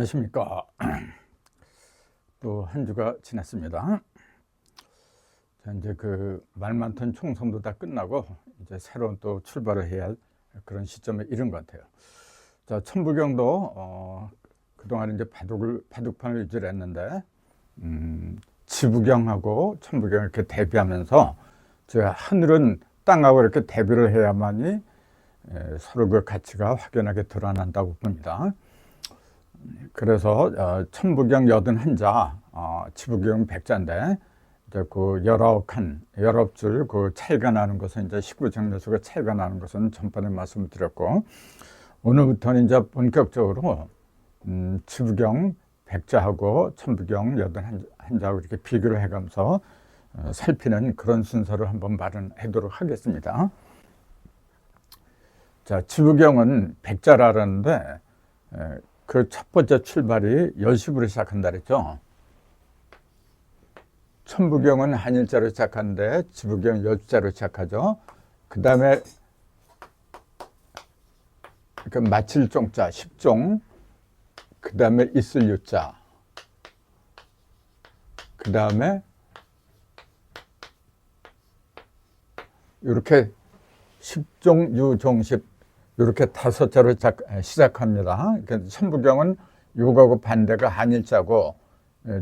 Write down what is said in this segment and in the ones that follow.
안녕하십니까. 또 한 주가 지났습니다. 자, 이제 그 말 많던 총선도 다 끝나고 이제 새로운 또 출발을 해야 할 그런 시점에 이른 것 같아요. 자, 천부경도 그동안 이제 바둑판을 유지를 했는데 지부경하고 천부경 이렇게 대비하면서 제가 하늘은 땅하고 이렇게 대비를 해야만이 서로 그 가치가 확연하게 드러난다고 봅니다. 그래서 천부경 81자, 지부경 100자인데 이제 그 19줄 그 차이가 나는 것은 이제 19정렬수가 차이가 나는 것은 전번에 말씀을 드렸고, 오늘부터는 이제 본격적으로 지부경 100자하고 천부경 81자하고 이렇게 비교를 해가면서 살피는 그런 순서를 한번 마련하도록 하겠습니다. 자, 지부경은 100자라는데 그 첫 번째 출발이 10시부로 시작한다 그랬죠. 천부경은 한일자로 시작하는데 지부경 10자로 시작하죠. 그 다음에 그 마칠 종자 10종, 그 다음에 있을 유자, 그 다음에 이렇게 10종, 유종, 10 이렇게 5자로 시작합니다. 그러니까 천부경은 요하고 반대가 한일자고,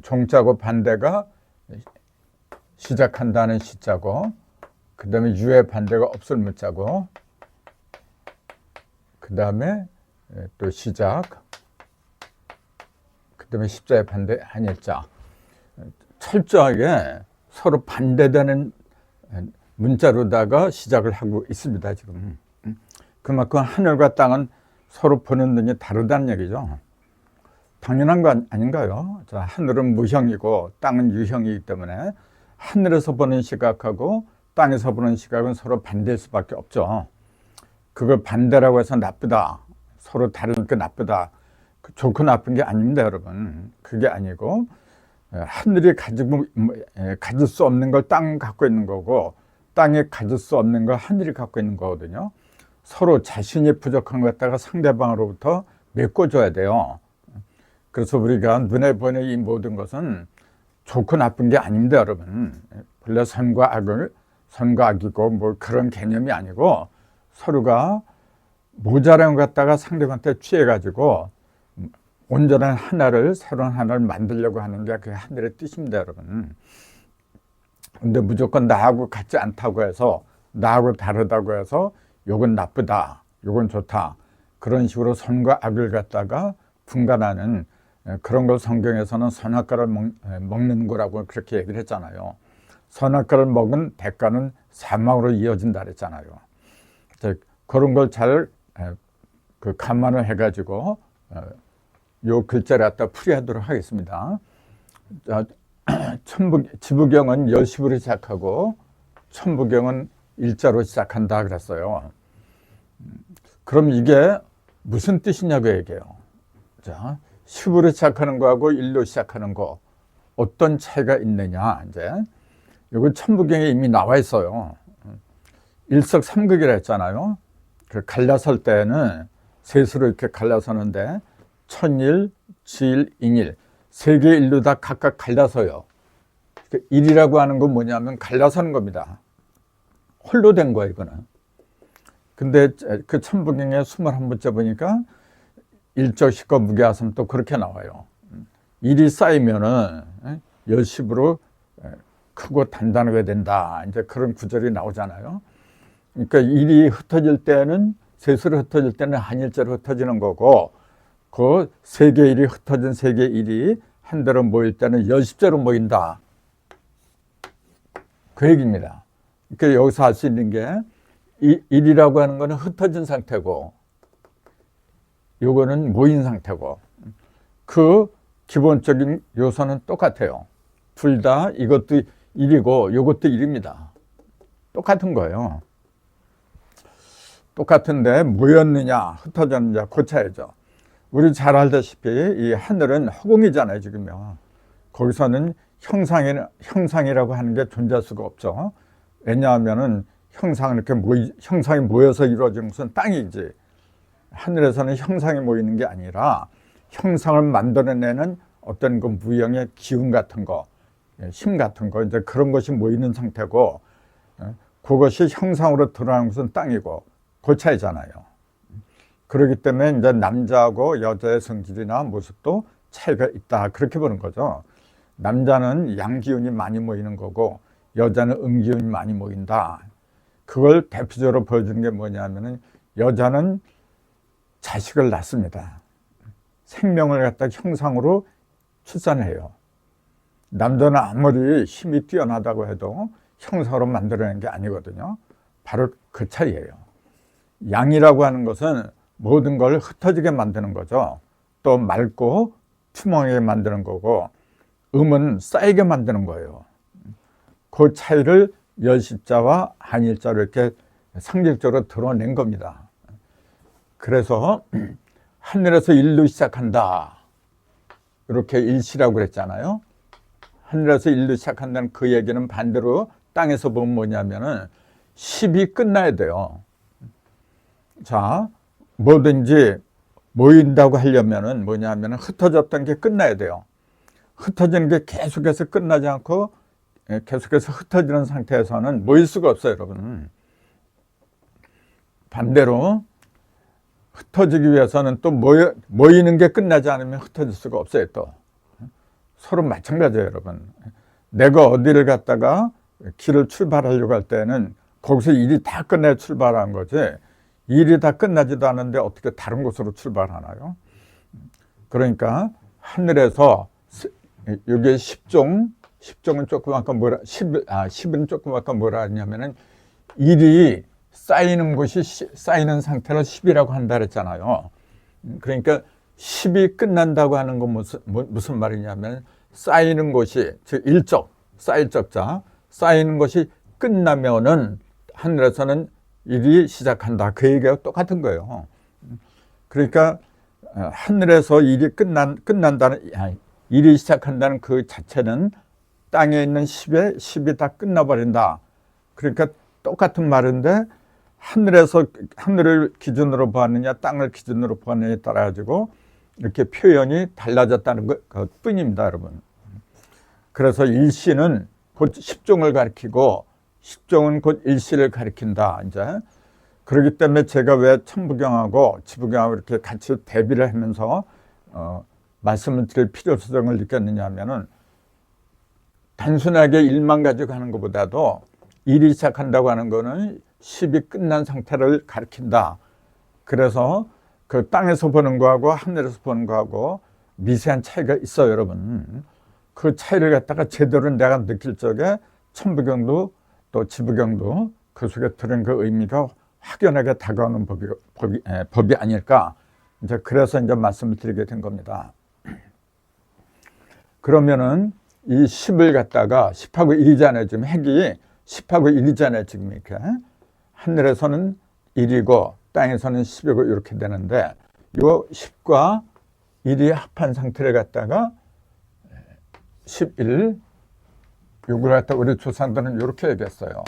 종자고 반대가 시작한다는 시자고, 그 다음에 유의 반대가 없을 무자고, 그 다음에 또 시작, 그 다음에 십자의 반대 한일자. 철저하게 서로 반대되는 문자로다가 시작을 하고 있습니다, 지금. 그만큼 하늘과 땅은 서로 보는 눈이 다르다는 얘기죠. 당연한 거 아닌가요? 자, 하늘은 무형이고 땅은 유형이기 때문에 하늘에서 보는 시각하고 땅에서 보는 시각은 서로 반대일 수밖에 없죠. 그걸 반대라고 해서 나쁘다, 서로 다르니까 나쁘다, 좋고 나쁜 게 아닙니다, 여러분. 그게 아니고 하늘이 가질 수 없는 걸 땅이 갖고 있는 거고, 땅이 가질 수 없는 걸 하늘이 갖고 있는 거거든요. 서로 자신이 부족한 것 갖다가 상대방으로부터 메꿔줘야 돼요. 그래서 우리가 눈에 보이는 이 모든 것은 좋고 나쁜 게 아닙니다, 여러분. 본래 선과 악이고 뭐 그런 개념이 아니고, 서로가 모자란 것 갖다가 상대방한테 취해가지고 온전한 하나를, 새로운 하나를 만들려고 하는 게 그 하늘의 뜻입니다, 여러분. 근데 무조건 나하고 같지 않다고 해서, 나하고 다르다고 해서 요건 나쁘다, 요건 좋다, 그런 식으로 선과 악을 갖다가 분간하는 그런 걸 성경에서는 선악과를 먹는 거라고 그렇게 얘기를 했잖아요. 선악과를 먹은 대가는 사망으로 이어진다 그랬잖아요. 그런 걸 잘 감안을 해가지고 요 글자를 갖다 풀이하도록 하겠습니다. 지부경은 10시부로 시작하고 천부경은 일자로 시작한다 그랬어요. 그럼 이게 무슨 뜻이냐고 얘기해요. 자, 10으로 시작하는 거하고 1로 시작하는 거 어떤 차이가 있느냐. 이제 이거 천부경에 이미 나와 있어요. 일석삼극이라 했잖아요. 그 갈라설 때는 셋으로 이렇게 갈라서는데 천일, 지일, 인일 세 개의 일로 다 각각 갈라서요. 일이라고 하는 건 뭐냐면 갈라서는 겁니다. 홀로 된 거야, 이거는. 근데 그 천부경의 21번째 보니까 일적식과 무게하섬 또 그렇게 나와요. 일이 쌓이면은 10으로 크고 단단하게 된다, 이제 그런 구절이 나오잖아요. 그러니까 일이 흩어질 때는, 셋으로 흩어질 때는 한일자로 흩어지는 거고, 그 세 개의 일이 흩어진 세 개의 일이 한 대로 모일 때는 10자로 모인다, 그 얘기입니다. 그러니까 여기서 알 수 있는 게, 일이라고 하는 거는 흩어진 상태고, 요거는 모인 상태고, 그 기본적인 요소는 똑같아요. 둘 다 이것도 일이고 요것도 일입니다. 똑같은 거예요. 똑같은데 뭐였느냐, 흩어졌느냐, 고쳐야죠. 우리 잘 알다시피 이 하늘은 허공이잖아요, 지금요. 거기서는 형상이라고 하는 게 존재할 수가 없죠. 왜냐하면은 형상이 모여서 이루어지는 것은 땅이지, 하늘에서는 형상이 모이는 게 아니라 형상을 만들어내는 어떤 그 무형의 기운 같은 거, 힘 같은 거, 이제 그런 것이 모이는 상태고, 그것이 형상으로 드러나는 것은 땅이고, 그 차이잖아요. 그렇기 때문에 이제 남자하고 여자의 성질이나 모습도 차이가 있다. 그렇게 보는 거죠. 남자는 양기운이 많이 모이는 거고, 여자는 음기운이 많이 모인다. 그걸 대표적으로 보여주는 게 뭐냐면은, 여자는 자식을 낳습니다. 생명을 갖다 형상으로 출산해요. 남자는 아무리 힘이 뛰어나다고 해도 형상으로 만들어내는 게 아니거든요. 바로 그 차이예요. 양이라고 하는 것은 모든 걸 흩어지게 만드는 거죠. 또 맑고 투명하게 만드는 거고, 음은 쌓이게 만드는 거예요. 그 차이를 열십자와 한일자로 이렇게 상징적으로 드러낸 겁니다. 그래서 하늘에서 일로 시작한다. 이렇게 일시라고 그랬잖아요. 하늘에서 일로 시작한다는 그 얘기는 반대로 땅에서 보면 뭐냐면은 10이 끝나야 돼요. 자, 뭐든지 모인다고 하려면은 뭐냐면은 흩어졌던 게 끝나야 돼요. 흩어지는 게 계속해서 끝나지 않고 계속해서 흩어지는 상태에서는 모일 수가 없어요, 여러분. 반대로 흩어지기 위해서는 또 모이는 게 끝나지 않으면 흩어질 수가 없어요, 또. 서로 마찬가지예요, 여러분. 내가 어디를 갔다가 길을 출발하려고 할 때는 거기서 일이 다 끝내야 출발한 거지, 일이 다 끝나지도 않은데 어떻게 다른 곳으로 출발하나요? 그러니까 하늘에서 이게 10종은 조금 아까 뭐라 10은 조금 아까 뭐라 했냐면은 일이 쌓이는 곳이 쌓이는 상태를 10이라고 한다 그랬잖아요. 그러니까 10이 끝난다고 하는 건 무슨 말이냐면 쌓이는 곳이 즉 일적 쌓일 적자 쌓이는 것이 끝나면은 하늘에서는 일이 시작한다. 그 얘기가 똑같은 거예요. 그러니까 하늘에서 일이 끝난다는 일이 시작한다는 그 자체는 땅에 있는 10이 다 끝나버린다. 그러니까 똑같은 말인데 하늘을 기준으로 보았느냐 땅을 기준으로 보았느냐에 따라 가지고 이렇게 표현이 달라졌다는 것 뿐입니다, 여러분. 그래서 일시는 곧 10종을 가리키고 10종은 곧 일시를 가리킨다. 이제 그렇기 때문에 제가 왜 천부경하고 지부경하고 이렇게 같이 대비를 하면서 말씀을 드릴 필요성을 느꼈느냐 하면은 단순하게 일만 가지고 하는 것보다도 일이 시작한다고 하는 거는 10이 끝난 상태를 가리킨다. 그래서 그 땅에서 보는 거하고 하늘에서 보는 거하고 미세한 차이가 있어요, 여러분. 그 차이를 갖다가 제대로 내가 느낄 적에 천부경도 또 지부경도 그 속에 들은 그 의미가 확연하게 다가오는 법이 아닐까. 이제 그래서 이제 말씀을 드리게 된 겁니다. 그러면은 이 10을 갖다가 10하고 1이잖아요. 지금 핵이 10하고 1이잖아요. 지금 이렇게. 하늘에서는 1이고 땅에서는 10이고 이렇게 되는데 이 10과 1이 합한 상태를 갖다가 11, 이걸 갖다 우리 조상들은 이렇게 얘기했어요.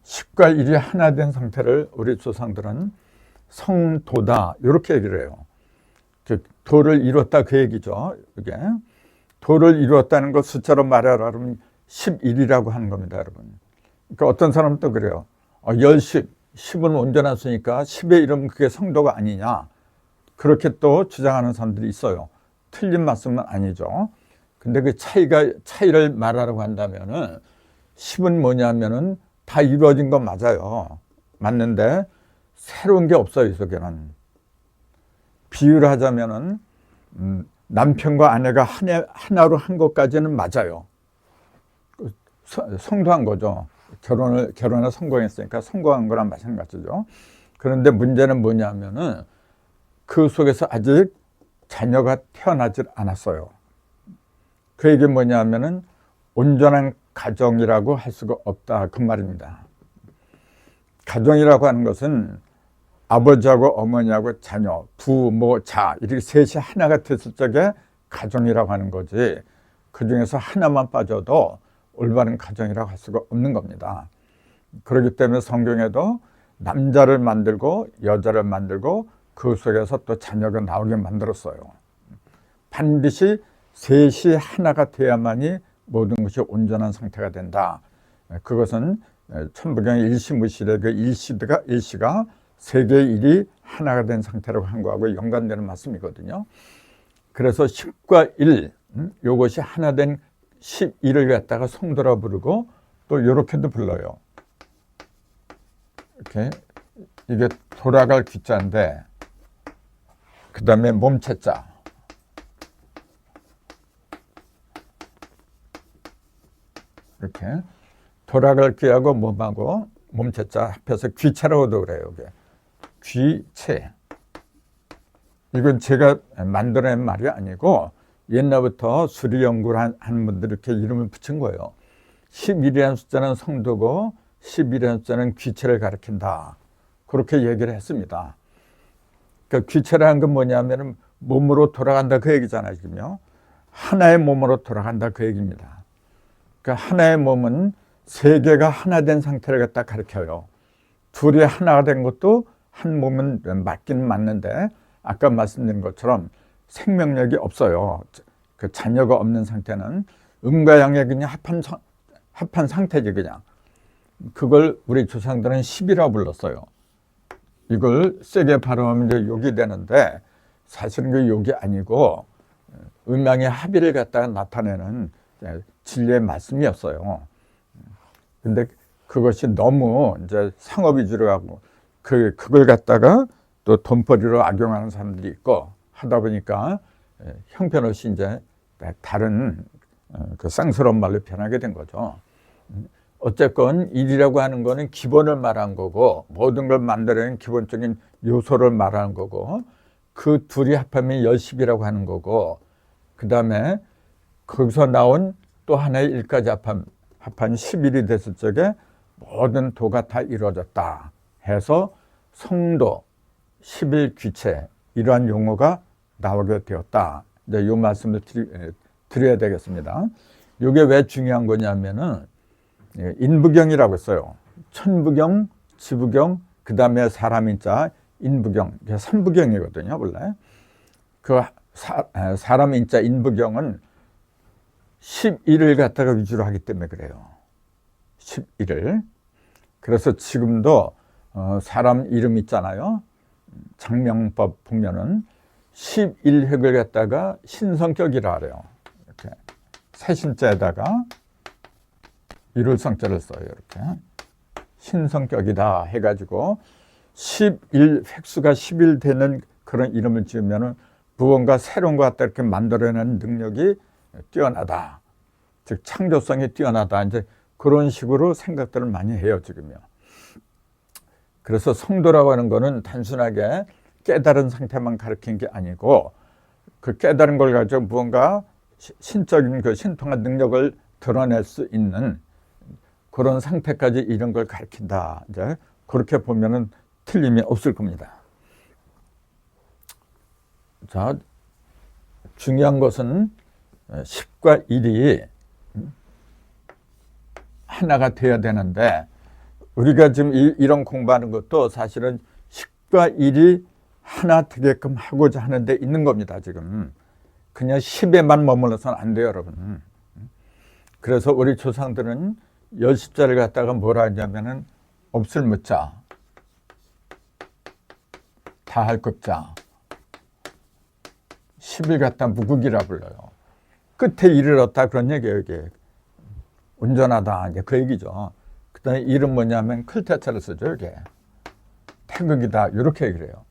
10과 1이 하나 된 상태를 우리 조상들은 성도다 이렇게 얘기를 해요. 즉 도를 이뤘다 그 얘기죠. 이게 도를 이루었다는 것 숫자로 말하라 그러면 11이라고 하는 겁니다, 여러분. 그러니까 어떤 사람은 또 그래요. 10은 온전한 수니까 10의 이름 그게 성도가 아니냐. 그렇게 또 주장하는 사람들이 있어요. 틀린 말씀은 아니죠. 근데 그 차이를 말하라고 한다면은 10은 뭐냐면은 다 이루어진 건 맞아요. 맞는데 새로운 게 없어요, 이 속에는. 비유를 하자면은 남편과 아내가 하나로 한 것까지는 맞아요. 성도한 거죠. 결혼에 성공했으니까 성공한 거랑 마찬가지죠. 그런데 문제는 뭐냐면은 그 속에서 아직 자녀가 태어나질 않았어요. 그 얘기 뭐냐면은 온전한 가정이라고 할 수가 없다 그 말입니다. 가정이라고 하는 것은 아버지하고 어머니하고 자녀, 부모, 자 이렇게 셋이 하나가 됐을 적에 가정이라고 하는 거지 그 중에서 하나만 빠져도 올바른 가정이라고 할 수가 없는 겁니다. 그렇기 때문에 성경에도 남자를 만들고 여자를 만들고 그 속에서 또 자녀가 나오게 만들었어요. 반드시 셋이 하나가 돼야만이 모든 것이 온전한 상태가 된다. 그것은 천부경 일시무실의 그 일시가 세계의 일이 하나가 된 상태라고 한 거하고 연관되는 말씀이거든요. 그래서 10과 1, 요것이 하나 된 11을 갖다가 성도라 부르고 또 이렇게도 불러요. 이렇게 이게 돌아갈 귀자인데 그 다음에 몸체자. 이렇게 돌아갈 귀하고 몸하고 몸체자 합해서 귀체라고도 그래요. 이게 귀체. 이건 제가 만들어낸 말이 아니고 옛날부터 수리 연구를 한 분들이 이렇게 이름을 붙인 거예요. 11이라는 숫자는 성도고 11이라는 숫자는 귀체를 가리킨다. 그렇게 얘기를 했습니다. 그러니까 귀체라는 건 뭐냐면 몸으로 돌아간다 그 얘기잖아요. 지금요. 하나의 몸으로 돌아간다 그 얘기입니다. 그러니까 하나의 몸은 세 개가 하나 된 상태를 갖다 가리켜요. 둘이 하나가 된 것도 한 몸은 맞긴 맞는데 아까 말씀드린 것처럼 생명력이 없어요. 그 자녀가 없는 상태는 음과 양의 그냥 합한 상태지 그냥. 그걸 우리 조상들은 10이라고 불렀어요. 이걸 세게 발음하면 이제 욕이 되는데 사실은 그 욕이 아니고 음양의 합의를 갖다가 나타내는 진리의 말씀이었어요. 근데 그것이 너무 이제 상업 위주로 하고 그걸 갖다가 또 돈벌이로 악용하는 사람들이 있고 하다 보니까 형편없이 이제 다른 그 쌍스러운 말로 변하게 된 거죠. 어쨌건 일이라고 하는 거는 기본을 말한 거고 모든 걸 만들어낸 기본적인 요소를 말하는 거고 그 둘이 합하면 열십이라고 하는 거고 그 다음에 거기서 나온 또 하나의 일까지 합한 11이 됐을 적에 모든 도가 다 이루어졌다 해서 성도, 11귀체 이러한 용어가 나오게 되었다. 이제 이 말씀을 드려야 되겠습니다. 이게 왜 중요한 거냐면은 인부경이라고 했어요. 천부경, 지부경, 그 다음에 사람인자, 인부경, 3부경이거든요, 원래. 그 사람인자, 인부경은 11을 갖다가 위주로 하기 때문에 그래요. 11을. 그래서 지금도 사람 이름 있잖아요. 장명법 보면은 11획을 갖다가 신성격이라 그래요. 이렇게 세신자에다가 일월성자를 써요. 이렇게 신성격이다 해가지고 11획수가 11 되는 그런 이름을 지으면은 무언가 새로운 것 같다 이렇게 만들어내는 능력이 뛰어나다. 즉 창조성이 뛰어나다. 이제 그런 식으로 생각들을 많이 해요 지금요. 그래서 성도라고 하는 거는 단순하게 깨달은 상태만 가리킨 게 아니고 그 깨달은 걸 가지고 무언가 신적인 그 신통한 능력을 드러낼 수 있는 그런 상태까지 이런 걸 가리킨다. 이제 그렇게 보면은 틀림이 없을 겁니다. 자, 중요한 것은 10과 1이 하나가 돼야 되는데 우리가 지금 이런 공부하는 것도 사실은 10과 1이 하나 되게끔 하고자 하는 데 있는 겁니다. 지금 그냥 10에만 머물러서는 안 돼요, 여러분. 그래서 우리 조상들은 열십자를 갖다가 뭐라 하냐면은 없을 무자, 다할 급자, 10을 갖다 무극이라 불러요. 끝에 이르렀다 그런 얘기예요. 이게 온전하다 이제 그 얘기죠. 그다음에 일은 뭐냐면 클테차를 쓰죠. 이게 태극이다 이렇게 얘기를 해요.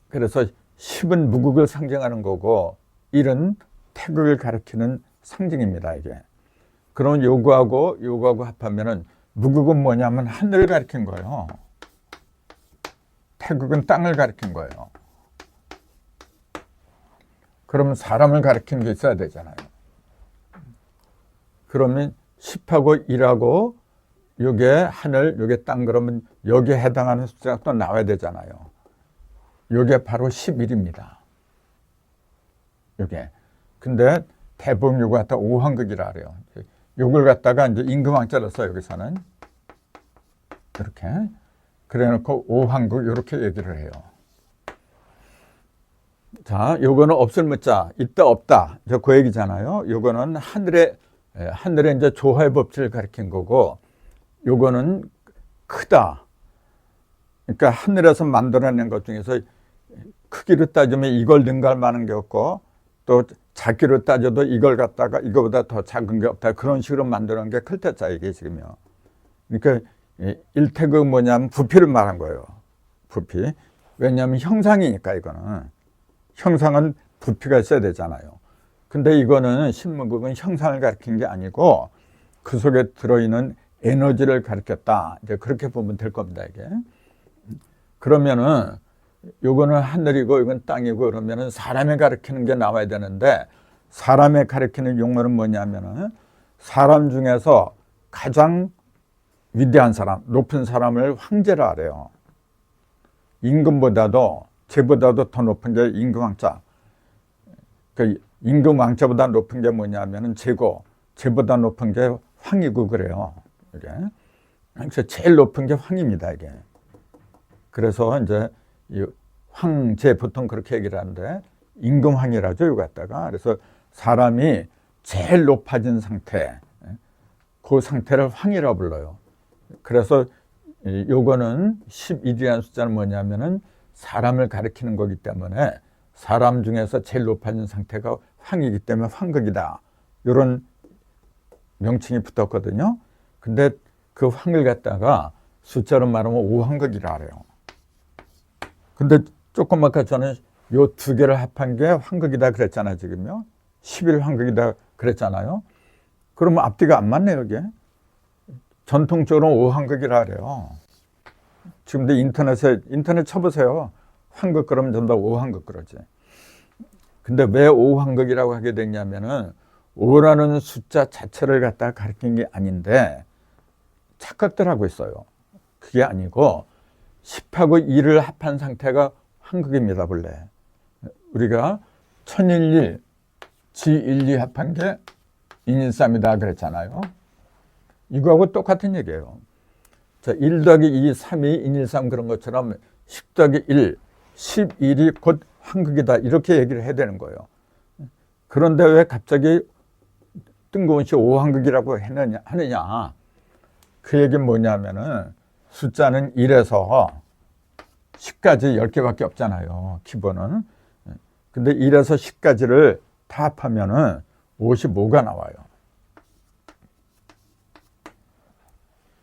그래서 10은 무극을 상징하는 거고 1은 태극을 가리키는 상징입니다. 이게. 그런 요구하고 합하면은 무극은 뭐냐면 하늘을 가리킨 거예요. 태극은 땅을 가리킨 거예요. 그러면 사람을 가리키는 게 있어야 되잖아요. 그러면 10하고 1하고 요게 하늘, 요게 땅 그러면 여기에 해당하는 숫자가 또 나와야 되잖아요. 요게 바로 11입니다. 요게. 근데 대부분 요거 갖다 5황극이라 그래요. 요걸 갖다가 이제 임금왕자를 써요, 여기서는. 이렇게. 그래 놓고 오황극 이렇게 얘기를 해요. 자, 요거는 없을 문자, 있다 없다, 그 얘기잖아요. 요거는 하늘의 이제 조화의 법칙을 가리킨 거고, 요거는 크다. 그러니까 하늘에서 만들어낸 것 중에서 크기로 따지면 이걸 능가할 만한 게 없고, 또 작기로 따져도 이걸 갖다가 이거보다 더 작은 게 없다. 그런 식으로 만드는 게 클테짜, 이게 지금요. 그러니까 일태그 뭐냐면 부피를 말한 거예요. 부피. 왜냐하면 형상이니까, 이거는. 형상은 부피가 있어야 되잖아요. 근데 이거는 신문극은 형상을 가리킨 게 아니고 그 속에 들어있는 에너지를 가리켰다. 이제 그렇게 보면 될 겁니다, 이게. 그러면은 요거는 하늘이고 이건 땅이고 그러면은 사람에 가리키는 게 나와야 되는데, 사람에 가리키는 용어는 뭐냐면은 사람 중에서 가장 위대한 사람, 높은 사람을 황제라 그래요. 임금보다도, 제보다도 더 높은 게 임금왕자. 그 임금왕자보다 높은 게 뭐냐면은 제고, 제보다 높은 게 황이고 그래요. 이게. 그래서 제일 높은 게 황입니다, 이게. 그래서 이제 이 황제, 보통 그렇게 얘기를 하는데 임금황이라죠, 이거 갖다가. 그래서 사람이 제일 높아진 상태, 그 상태를 황이라고 불러요. 그래서 요거는 11이라는 숫자는 뭐냐면은 사람을 가리키는 거기 때문에 사람 중에서 제일 높아진 상태가 황이기 때문에 황극이다. 이런 명칭이 붙었거든요. 근데 그 황을 갖다가 숫자로 말하면 오황극이라 그래요. 근데 조금 아까 저는 요 두 개를 합한 게 황극이다 그랬잖아요, 지금요. 11황극이다 그랬잖아요. 그러면 앞뒤가 안 맞네요, 이게. 전통적으로 오황극이라 그래요. 지금도 인터넷 쳐보세요. 황극 그러면 전부 다 오황극 그러지. 근데 왜 오황극이라고 하게 됐냐면은 5라는 숫자 자체를 갖다가 가리킨 게 아닌데 착각들 하고 있어요. 그게 아니고 10하고 2를 합한 상태가 황극입니다, 본래. 우리가 천일일, 지일리 합한 게 인일삼이다 그랬잖아요. 이거하고 똑같은 얘기예요. 자, 1 더하기 2, 3이 인일삼 그런 것처럼 10 더하기 1, 11이 곧 황극이다. 이렇게 얘기를 해야 되는 거예요. 그런데 왜 갑자기 뜬금없이 오황극이라고 하느냐. 그 얘기는 뭐냐면은 숫자는 1에서 10까지 10개밖에 없잖아요, 기본은. 근데 1에서 10까지를 다 합하면은 55가 나와요.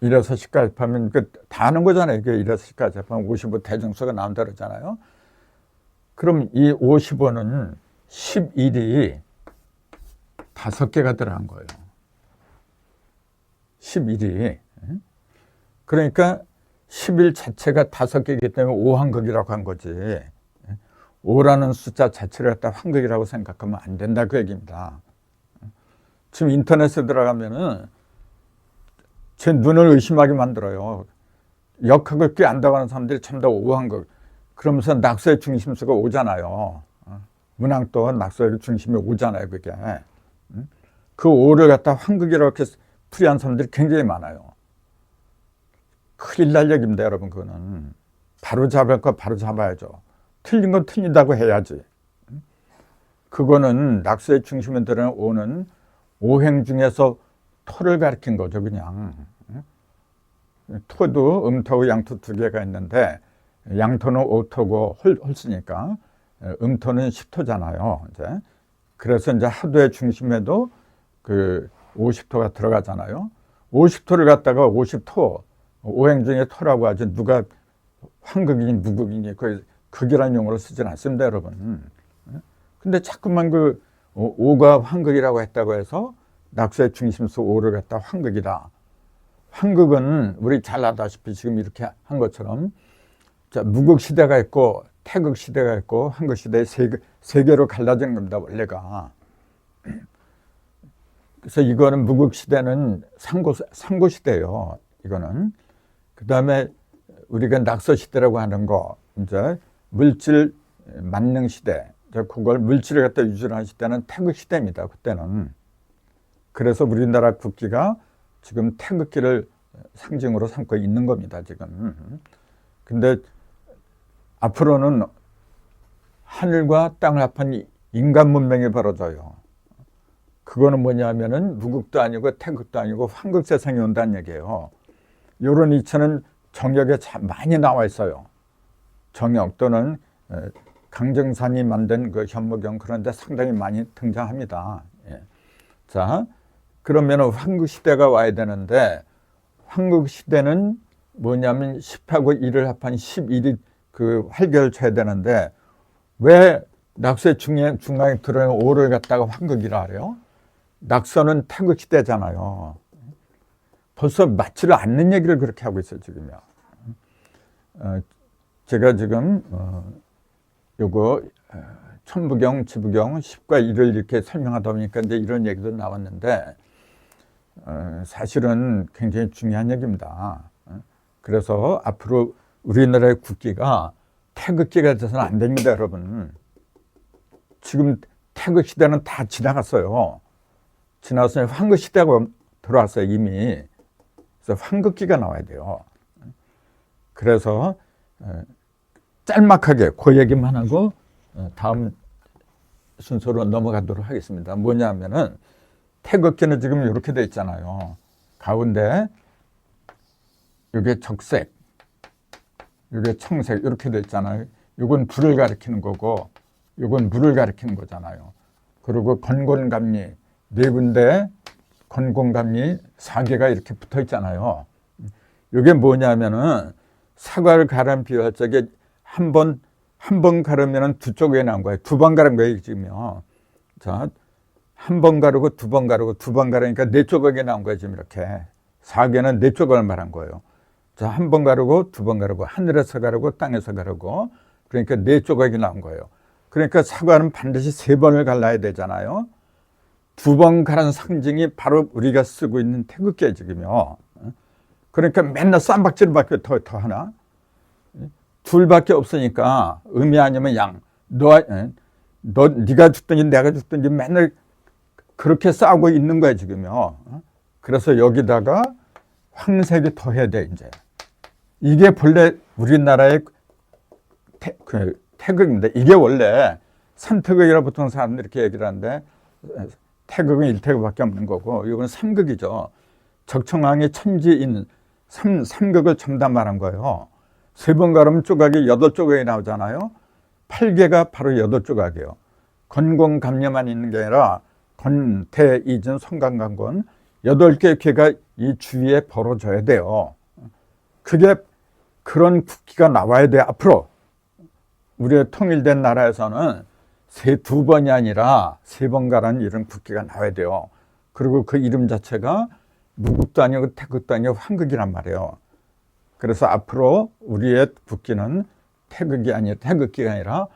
1에서 10까지 합하면 다 하는 거잖아요. 1에서 10까지 합하면 55 대정수가 나온다 그러잖아요. 그럼 이 55는 11이 5개가 들어간 거예요. 11이. 그러니까 11 자체가 5개이기 때문에 오황극이라고 한 거지. 5라는 숫자 자체를 갖다 황극이라고 생각하면 안 된다, 그 얘기입니다. 지금 인터넷에 들어가면은 제 눈을 의심하게 만들어요. 역학을 꽤 안다고 하는 사람들이 전부 다 오황극. 그러면서 낙서의 중심수가 오잖아요. 문항도 낙서의 중심이 오잖아요, 그게. 그 5를 갖다 황극이라고 이렇게 풀이한 사람들이 굉장히 많아요. 큰일 날 얘기입니다, 여러분. 그거는 바로 잡을 거 바로 잡아야죠. 틀린 건 틀린다고 해야지. 그거는 낙서의 중심에 들어는 5는 오행 중에서 토를 가리킨 거죠, 그냥. 토도 음토고 양토 두 개가 있는데 양토는 5토고 홀수니까 음토는 10토잖아요. 이제 그래서 이제 하도의 중심에도 그 50토가 들어가잖아요. 50토를 갖다가 50토, 오행 중에 토라고 하죠. 누가 황극이니 무극이니 그 극이라는 용어로 쓰진 않습니다, 여러분. 근데 자꾸만 그 5가 황극이라고 했다고 해서 낙서의 중심수 5를 갖다 황극이다. 황극은 우리 잘 알다시피 지금 이렇게 한 것처럼 자, 무극 시대가 있고 태극 시대가 있고 한극 시대에 세 개로 갈라지는 겁니다, 원래가. 그래서 이거는 무극 시대는 상고 시대예요. 이거는. 그다음에 우리가 낙서 시대라고 하는 거, 이제 물질 만능 시대, 그걸 물질을 갖다 유지하는 시대는 태극 시대입니다. 그때는. 그래서 우리나라 국기가 지금 태극기를 상징으로 삼고 있는 겁니다, 지금. 근데 앞으로는 하늘과 땅을 합한 인간 문명이 벌어져요. 그거는 뭐냐면은 무국도 아니고 태극도 아니고 황국 세상이 온다는 얘기예요. 이런 이치는 정역에 참 많이 나와 있어요. 정역 또는 강정산이 만든 그 현무경 그런 데 상당히 많이 등장합니다. 예. 자, 그러면 황국 시대가 와야 되는데 황국 시대는 뭐냐면 10하고 1을 합한 11이 그 활개를 쳐야 되는데 왜 낙서의 중앙에 들어있는 5를 갖다가 황국이라 그래요? 낙서는 태극 시대잖아요. 벌써 맞지를 않는 얘기를 그렇게 하고 있어요, 지금요. 제가 지금 요거 천부경, 지부경 10과 1을 이렇게 설명하다 보니까 이제 이런 얘기도 나왔는데 사실은 굉장히 중요한 얘기입니다. 그래서 앞으로 우리나라의 국기가 태극기가 돼서는 안 됩니다, 여러분. 지금 태극 시대는 다 지나갔어요. 지나서 황국 시대가 들어왔어요, 이미. 그래서 황국기가 나와야 돼요. 그래서 짤막하게 그 얘기만 하고 다음 순서로 넘어가도록 하겠습니다. 뭐냐면은 태극기는 지금 이렇게 돼 있잖아요. 가운데 이게 적색, 이게 청색 이렇게 돼 있잖아요. 이건 불을 가리키는 거고 이건 물을 가리키는 거잖아요. 그리고 건곤감리 네 군데, 건곤감리 4개가 이렇게 붙어 있잖아요. 이게 뭐냐면은 사과를 가른 비유할 적에 한 번 가르면은 두 쪽에 나온 거예요. 두 번 가른 거예요, 지금요. 자, 한 번 가르고 두 번 가르고 두 번 가르니까 네 조각이 나온 거예요, 지금 이렇게. 4개는 네 조각을 말한 거예요. 자, 한 번 가르고 두 번 가르고 하늘에서 가르고 땅에서 가르고 그러니까 네 조각이 나온 거예요. 그러니까 사과는 반드시 3번을 갈라야 되잖아요. 2번 가른 상징이 바로 우리가 쓰고 있는 태극기예요, 지금요. 그러니까 맨날 쌈박질밖에 더 하나? 둘밖에 없으니까 음이 아니면 양. 네가 죽든지 내가 죽든지 맨날 그렇게 싸우고 있는 거야, 지금요. 그래서 여기다가 황색이 더 해야 돼, 이제. 이게 본래 우리나라의 태극입니다. 이게 원래 3태극이라 보통 사람들이 이렇게 얘기를 하는데 태극은 1태극밖에 없는 거고 이건 3극이죠. 적청왕의 천지인 3극을 첨단 거예요. 3번 가르면 조각이 8조각이 나오잖아요. 8개가 바로 8조각이에요. 건곤감리만 있는 게 아니라 건, 태, 이진, 성간강권 8개의 괴가 이 주위에 벌어져야 돼요. 그게 그런 국기가 나와야 돼요. 앞으로 우리의 통일된 나라에서는 2번이 아니라 3번 가라는 이런 국기가 나와야 돼요. 그리고 그 이름 자체가 무국도 아니고 태극도 아니고 황극이란 말이에요. 그래서 앞으로 우리의 국기는 태극기가 아니라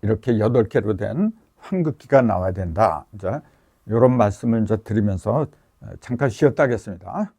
이렇게 8개로 된 황극기가 나와야 된다. 이제 이런 말씀을 이제 드리면서 잠깐 쉬었다 하겠습니다.